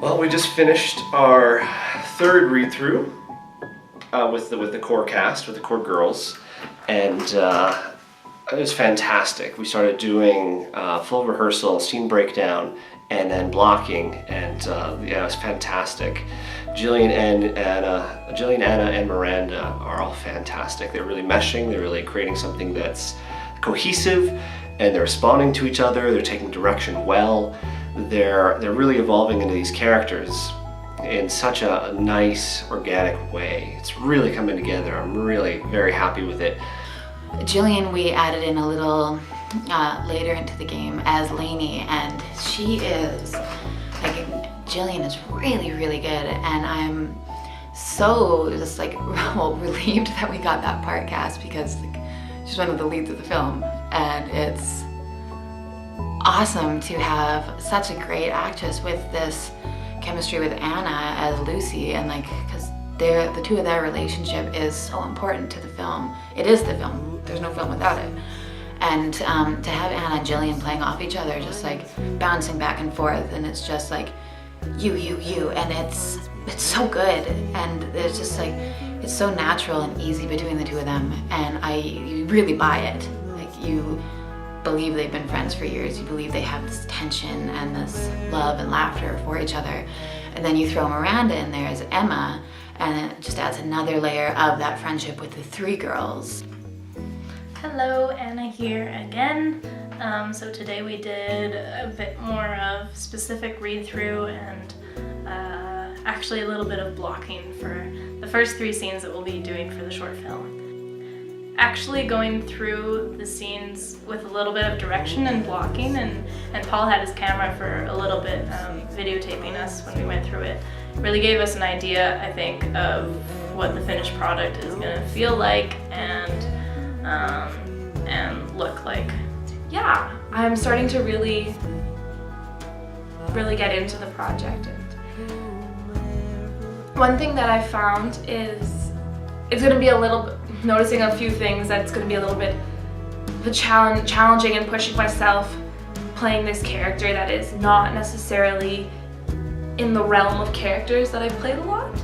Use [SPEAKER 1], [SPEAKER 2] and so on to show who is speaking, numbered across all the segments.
[SPEAKER 1] Well, we just finished our third read-through with the core cast, with the core girls, and it was fantastic. We started doing full rehearsal, scene breakdown, and then blocking, and yeah, it was fantastic. Jillian, Anna, and Miranda are all fantastic. They're really meshing. They're really creating something that's cohesive, and they're responding to each other. They're taking direction well. They're really evolving into these characters in such a nice, organic way. It's really coming together. I'm really very happy with it.
[SPEAKER 2] Jillian, we added in a little later into the game as Lainey, and she is, like, Jillian is really, really good, and I'm so just like, well, relieved that we got that part cast, because like, she's one of the leads of the film, and it's awesome to have such a great actress with this chemistry with Anna as Lucy, and like, because the two of their relationship is so important to the film. It is the film. There's no film without it. And to have Anna and Jillian playing off each other, just like bouncing back and forth, and it's just like you, and it's so good, and it's just like, it's so natural and easy between the two of them, and you really buy it. Like, you believe they've been friends for years. You believe they have this tension and this love and laughter for each other. And then you throw Miranda in there as Emma, and it just adds another layer of that friendship with the three girls.
[SPEAKER 3] Hello, Anna here again. So today we did a bit more of specific read-through and actually a little bit of blocking for the first 3 scenes that we'll be doing for the short film. Actually going through the scenes with a little bit of direction and blocking, and Paul had his camera for a little bit videotaping us when we went through it. Really gave us an idea, I think, of what the finished product is going to feel like and look like. Yeah, I'm starting to really get into the project. And one thing that I found is it's going to be noticing a few things that's going to be a little bit challenging and pushing myself playing this character that is not necessarily in the realm of characters that I've played a lot.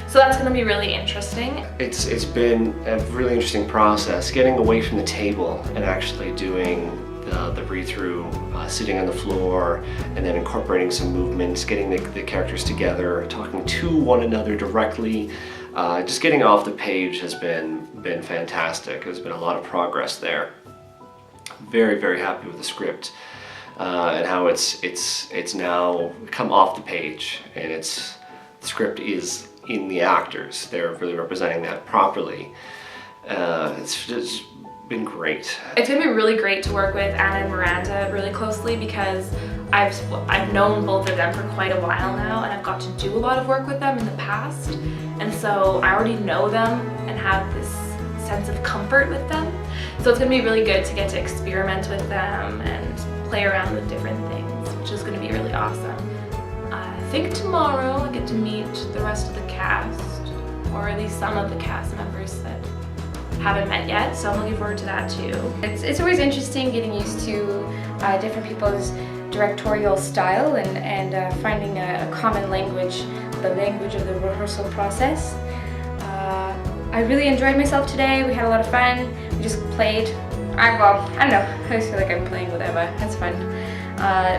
[SPEAKER 3] So that's going to be really interesting.
[SPEAKER 1] It's been a really interesting process, getting away from the table and actually doing the read-through, sitting on the floor, and then incorporating some movements, getting the characters together, talking to one another directly. Just getting off the page has been fantastic. There's been a lot of progress there. Very, very happy with the script and how it's now come off the page, and the script is in the actors. They're really representing that properly. It's just been great.
[SPEAKER 3] It's gonna be really great to work with Anna and Miranda really closely, because I've known both of them for quite a while now, and I've got to do a lot of work with them in the past, and so I already know them and have this sense of comfort with them. So it's gonna be really good to get to experiment with them and play around with different things, which is gonna be really awesome. I think tomorrow I get to meet the rest of the cast, or at least some of the cast members that haven't met yet, so I'm looking forward to that too.
[SPEAKER 4] It's always interesting getting used to different people's directorial style and finding a common language, the language of the rehearsal process. I really enjoyed myself today. We had a lot of fun. We just played. I don't know. I just feel like I'm playing with Emma. That's fun.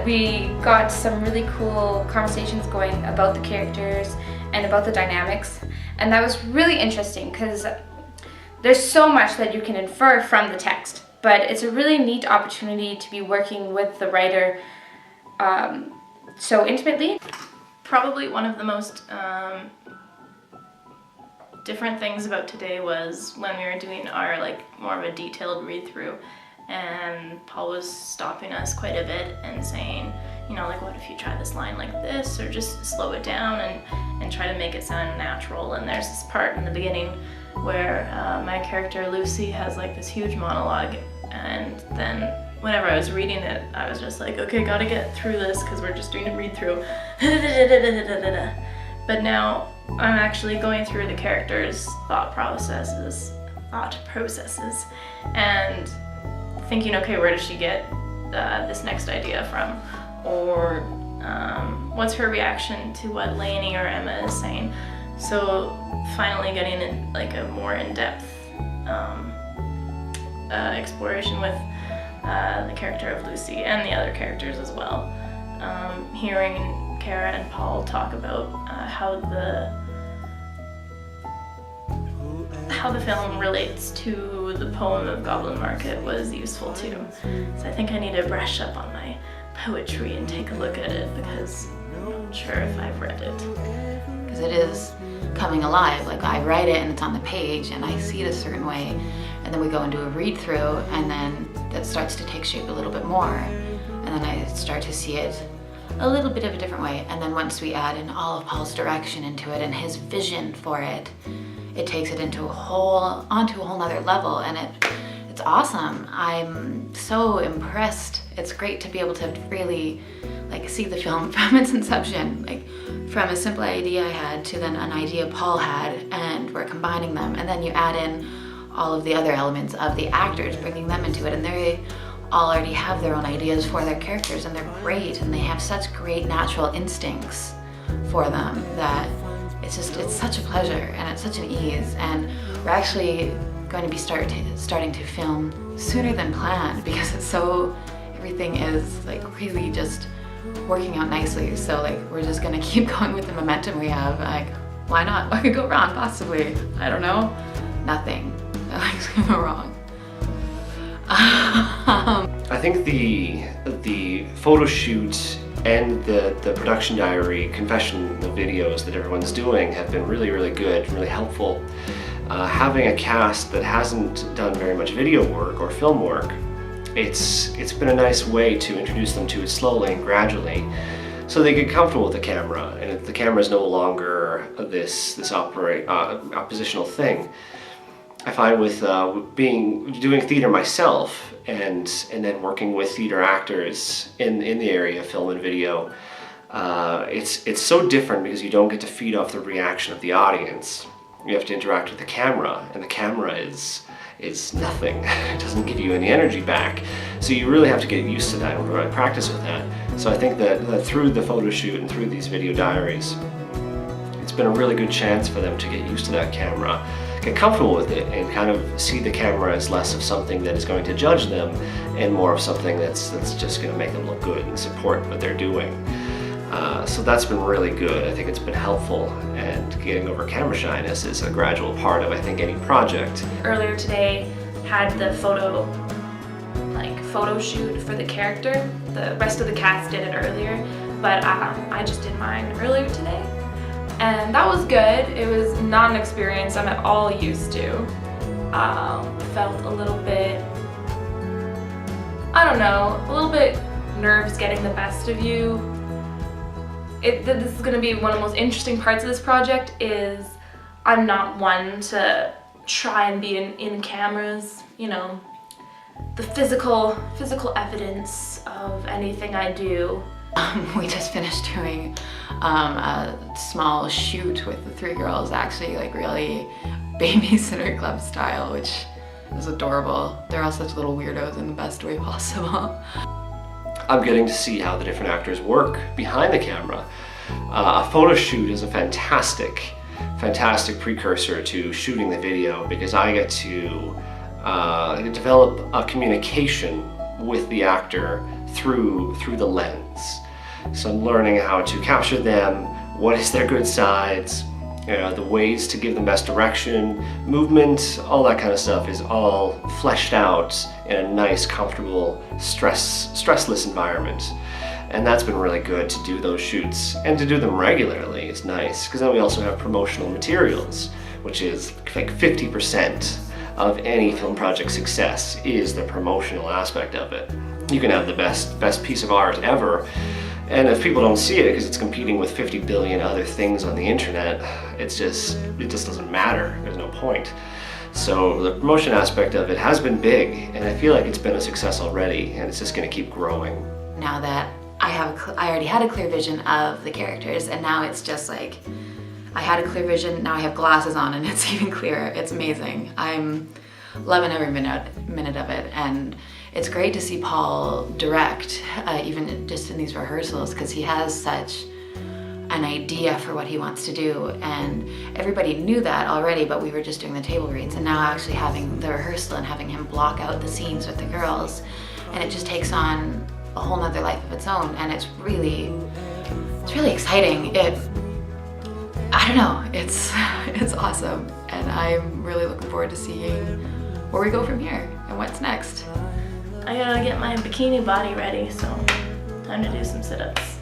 [SPEAKER 4] We got some really cool conversations going about the characters and about the dynamics, and that was really interesting because there's so much that you can infer from the text, but it's a really neat opportunity to be working with the writer so intimately.
[SPEAKER 3] Probably one of the most different things about today was when we were doing our more of a detailed read-through, and Paul was stopping us quite a bit and saying, you know, what if you try this line like this, or just slow it down and try to make it sound natural. And there's this part in the beginning where my character Lucy has this huge monologue, and then whenever I was reading it, I was just like, okay, gotta get through this because we're just doing a read-through. But now I'm actually going through the characters' thought processes, and thinking, okay, where does she get this next idea from? Or what's her reaction to what Lainey or Emma is saying. So finally getting in, like a more in-depth exploration with the character of Lucy and the other characters as well. Hearing Cara and Paul talk about how the film relates to the poem of Goblin Market was useful too. So I think I need to brush up on my poetry and take a look at it, because I'm not sure if I've read it.
[SPEAKER 2] Because it is coming alive. Like, I write it and it's on the page and I see it a certain way, and then we go into a read through, and then that starts to take shape a little bit more, and then I start to see it a little bit of a different way. And then once we add in all of Paul's direction into it and his vision for it, it takes it onto a whole nother level, and it's awesome. I'm so impressed. It's great to be able to really like see the film from its inception, like from a simple idea I had to then an idea Paul had, and we're combining them, and then you add in all of the other elements of the actors, bringing them into it, and they all already have their own ideas for their characters, and they're great, and they have such great natural instincts for them that it's such a pleasure and it's such an ease. And we're actually going to be starting to film sooner than planned, because everything is like really just working out nicely. So like we're just gonna keep going with the momentum we have. Like, why not? What could go wrong possibly? I don't know. Nothing. Nothing's gonna go wrong.
[SPEAKER 1] I think the photo shoot and the production diary confession, the videos that everyone's doing have been really, really good, really helpful. Having a cast that hasn't done very much video work or film work, it's been a nice way to introduce them to it slowly and gradually, so they get comfortable with the camera, and the camera is no longer this oppositional thing. I find with doing theater myself and then working with theater actors in the area of film and video, it's so different, because you don't get to feed off the reaction of the audience. You have to interact with the camera, and the camera is nothing. It doesn't give you any energy back. So you really have to get used to that and really practice with that. So I think that through the photo shoot and through these video diaries, it's been a really good chance for them to get used to that camera, get comfortable with it, and kind of see the camera as less of something that is going to judge them and more of something that's just going to make them look good and support what they're doing. So that's been really good. I think it's been helpful, and getting over camera shyness is a gradual part of, I think, any project.
[SPEAKER 5] Earlier today had the photo shoot for the character. The rest of the cast did it earlier, but I just did mine earlier today. And that was good. It was not an experience I'm at all used to. Felt a little bit, I don't know, a little bit nerves getting the best of you. This is going to be one of the most interesting parts of this project. Is I'm not one to try and be in cameras, you know, the physical evidence of anything I do.
[SPEAKER 2] We just finished doing a small shoot with the three girls, actually, like really babysitter club style, which is adorable. They're all such little weirdos in the best way possible.
[SPEAKER 1] I'm getting to see how the different actors work behind the camera. A photo shoot is a fantastic precursor to shooting the video, because I get to develop a communication with the actor through the lens. So I'm learning how to capture them, what is their good sides, the ways to give them best direction, movement, all that kind of stuff is all fleshed out in a nice, comfortable, stressless environment. And that's been really good to do those shoots, and to do them regularly is nice, because then we also have promotional materials, which is like 50% of any film project success is the promotional aspect of it. You can have the best piece of art ever, and if people don't see it because it's competing with 50 billion other things on the internet, it just doesn't matter. There's no point. So the promotion aspect of it has been big, and I feel like it's been a success already, and it's just going to keep growing.
[SPEAKER 2] Now that I already had a clear vision of the characters, and now it's just like I had a clear vision, now I have glasses on and it's even clearer. It's amazing. I'm loving every minute of it. And it's great to see Paul direct, even just in these rehearsals, because he has such an idea for what he wants to do, and everybody knew that already, but we were just doing the table reads, and now actually having the rehearsal and having him block out the scenes with the girls, and it just takes on a whole nother life of its own, and it's really exciting. I don't know, it's awesome, and I'm really looking forward to seeing where we go from here and what's next.
[SPEAKER 3] I gotta get my bikini body ready, so time to do some sit-ups.